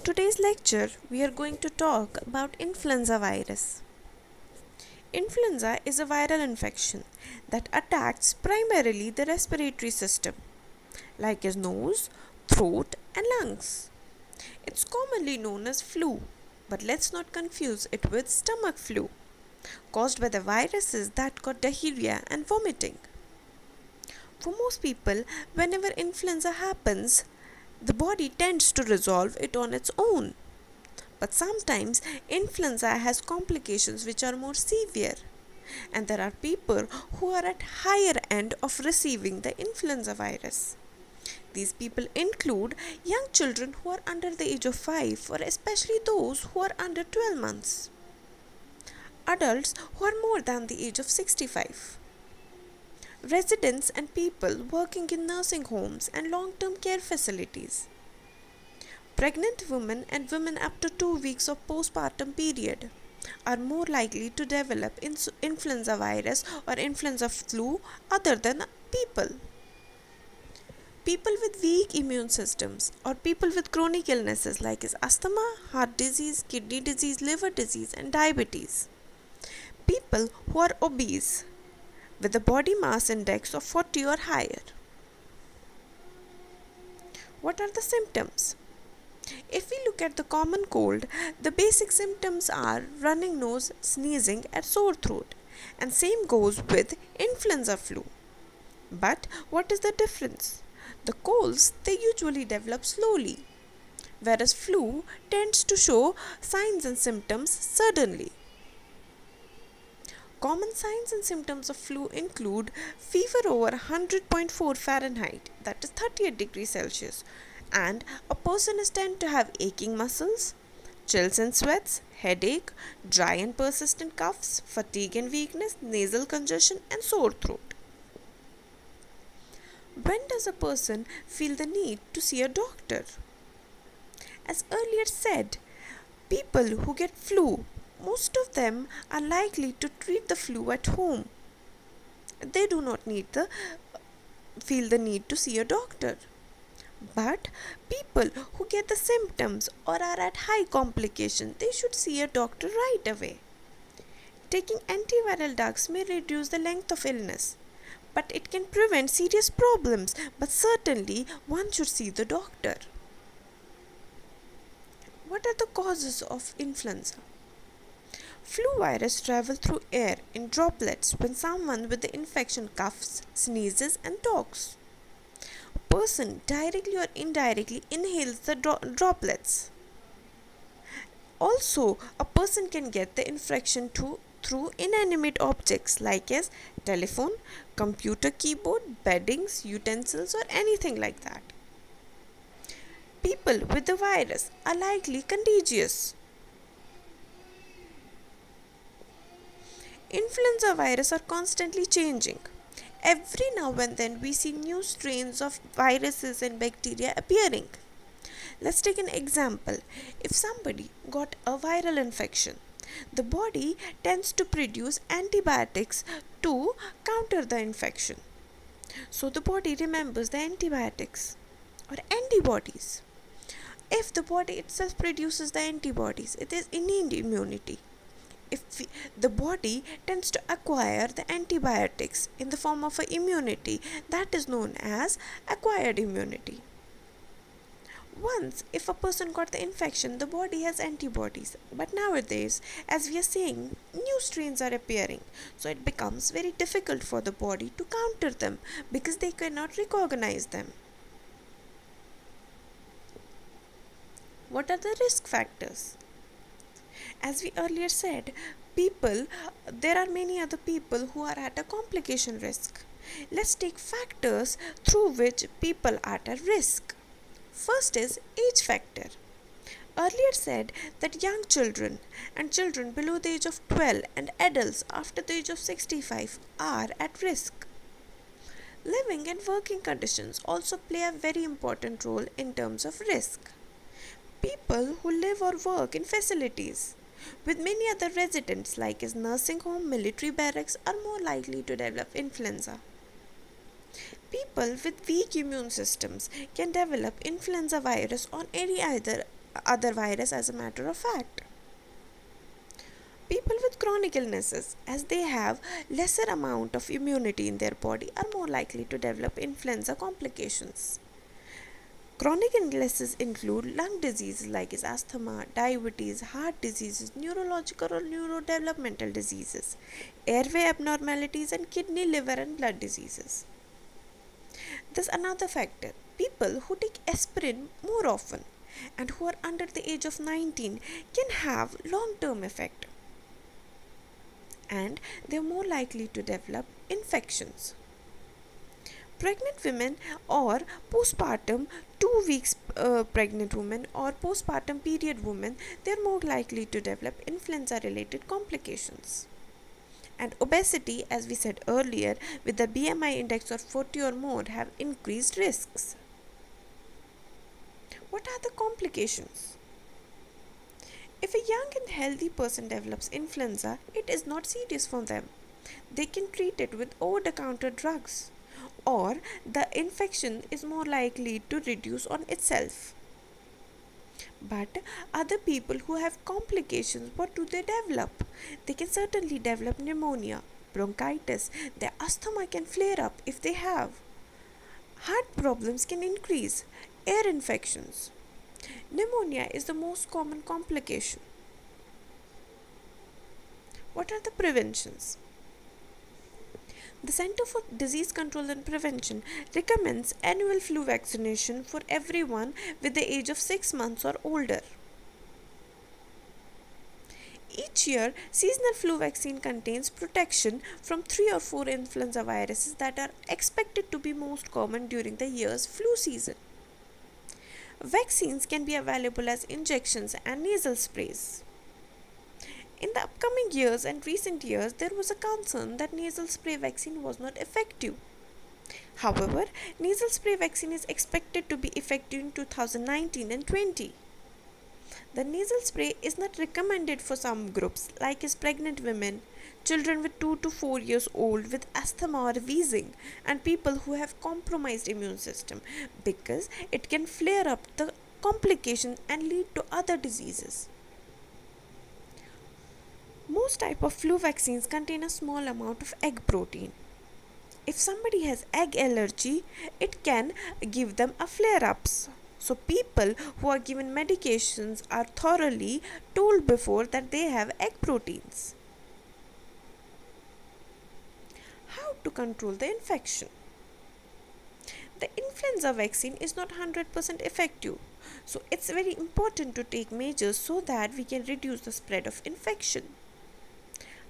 In today's lecture, we are going to talk about influenza virus. Influenza is a viral infection that attacks primarily the respiratory system, like his nose, throat, and lungs. It's commonly known as flu, but let's not confuse it with stomach flu, caused by the viruses that cause diarrhea and vomiting. For most people, whenever influenza happens, the body tends to resolve it on its own. But sometimes influenza has complications which are more severe, and there are people who are at higher end of receiving the influenza virus. These people include young children who are under the age of 5 or especially those who are under 12 months. Adults who are more than the age of 65. Residents and people working in nursing homes and long-term care facilities. Pregnant women and women up to 2 weeks of postpartum period are more likely to develop influenza virus or influenza flu other than people. People with weak immune systems or people with chronic illnesses like asthma, heart disease, kidney disease, liver disease and diabetes. People who are obese with a body mass index of 40 or higher. What are the symptoms? If we look at the common cold, the basic symptoms are running nose, sneezing, and sore throat. And same goes with influenza flu. But what is the difference? The colds, they usually develop slowly, whereas flu tends to show signs and symptoms suddenly. Common signs and symptoms of flu include fever over 100.4 Fahrenheit, that is 38 degrees Celsius, and a person is tend to have aching muscles, chills and sweats, headache, dry and persistent coughs, fatigue and weakness, nasal congestion, and sore throat. When does a person feel the need to see a doctor? As earlier said, people who get flu, most of them are likely to treat the flu at home. They do not feel the need to see a doctor. But people who get the symptoms or are at high complication, they should see a doctor right away. Taking antiviral drugs may reduce the length of illness, but it can prevent serious problems, but certainly one should see the doctor. What are the causes of influenza? Flu virus travel through air in droplets when someone with the infection coughs, sneezes and talks. A person directly or indirectly inhales the droplets. Also, a person can get the infection through inanimate objects like as telephone, computer keyboard, beddings, utensils or anything like that. People with the virus are likely contagious. Influenza virus are constantly changing. Every now and then we see new strains of viruses and bacteria appearing. Let's take an example. If somebody got a viral infection, the body tends to produce antibiotics to counter the infection. So the body remembers the antibiotics or antibodies. If the body itself produces the antibodies, it is innate immunity. The body tends to acquire the antibiotics in the form of immunity, that is known as acquired immunity. Once if a person got the infection, the body has antibodies, but nowadays, as we are seeing, new strains are appearing, so it becomes very difficult for the body to counter them because they cannot recognize them. What are the risk factors? As we earlier said, there are many other people who are at a complication risk. Let's take factors through which people are at risk. First is age factor. Earlier said that young children and children below the age of 12 and adults after the age of 65 are at risk. Living and working conditions also play a very important role in terms of risk. People who live or work in facilities with many other residents like as nursing home, military barracks are more likely to develop influenza. People with weak immune systems can develop influenza virus on either other virus as a matter of fact. People with chronic illnesses, as they have lesser amount of immunity in their body, are more likely to develop influenza complications. Chronic illnesses include lung diseases like asthma, diabetes, heart diseases, neurological or neurodevelopmental diseases, airway abnormalities, and kidney, liver, and blood diseases. There's another factor. People who take aspirin more often and who are under the age of 19 can have long term effect, and they're more likely to develop infections. Pregnant women or postpartum 2 weeks pregnant women or postpartum period women, they're more likely to develop influenza related complications. And obesity, as we said earlier, with the BMI index of 40 or more, have increased risks. What are the complications? If a young and healthy person develops influenza, it is not serious for them. They can treat it with over the counter drugs, or the infection is more likely to reduce on itself. But other people who have complications, what do they develop? They can certainly develop pneumonia, bronchitis, their asthma can flare up if they have. Heart problems can increase, air infections. Pneumonia is the most common complication. What are the preventions? The Center for Disease Control and Prevention recommends annual flu vaccination for everyone with the age of 6 months or older. Each year, seasonal flu vaccine contains protection from 3 or 4 influenza viruses that are expected to be most common during the year's flu season. Vaccines can be available as injections and nasal sprays. In the upcoming years and recent years, there was a concern that nasal spray vaccine was not effective. However, nasal spray vaccine is expected to be effective in 2019 and 20. The nasal spray is not recommended for some groups like pregnant women, children with 2 to 4 years old with asthma or wheezing, and people who have compromised immune system, because it can flare up the complication and lead to other diseases. Most type of flu vaccines contain a small amount of egg protein. If somebody has egg allergy, it can give them a flare-ups. So people who are given medications are thoroughly told before that they have egg proteins. How to control the infection? The influenza vaccine is not 100% effective. So it's very important to take measures so that we can reduce the spread of infection.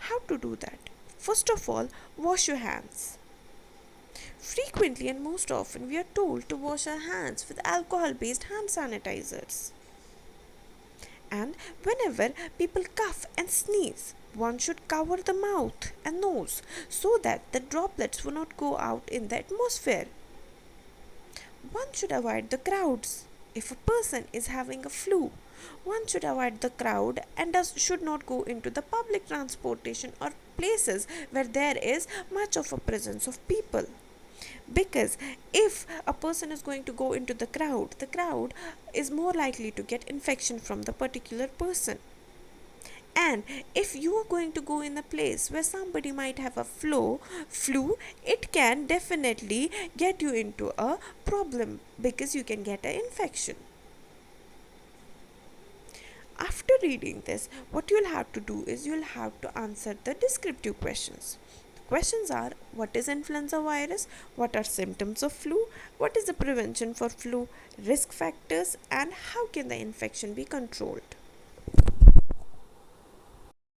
How to do that? First of all, wash your hands. Frequently and most often, we are told to wash our hands with alcohol based hand sanitizers. And whenever people cough and sneeze, one should cover the mouth and nose so that the droplets will not go out in the atmosphere. One should avoid the crowds. If a person is having a flu, one should avoid the crowd and should not go into the public transportation or places where there is much of a presence of people. Because if a person is going to go into the crowd is more likely to get infection from the particular person. And if you are going to go in a place where somebody might have a flu, it can definitely get you into a problem because you can get an infection. After reading this, what you'll have to do is you'll have to answer the descriptive questions. The questions are: what is influenza virus? What are symptoms of flu? What is the prevention for flu? Risk factors, and how can the infection be controlled?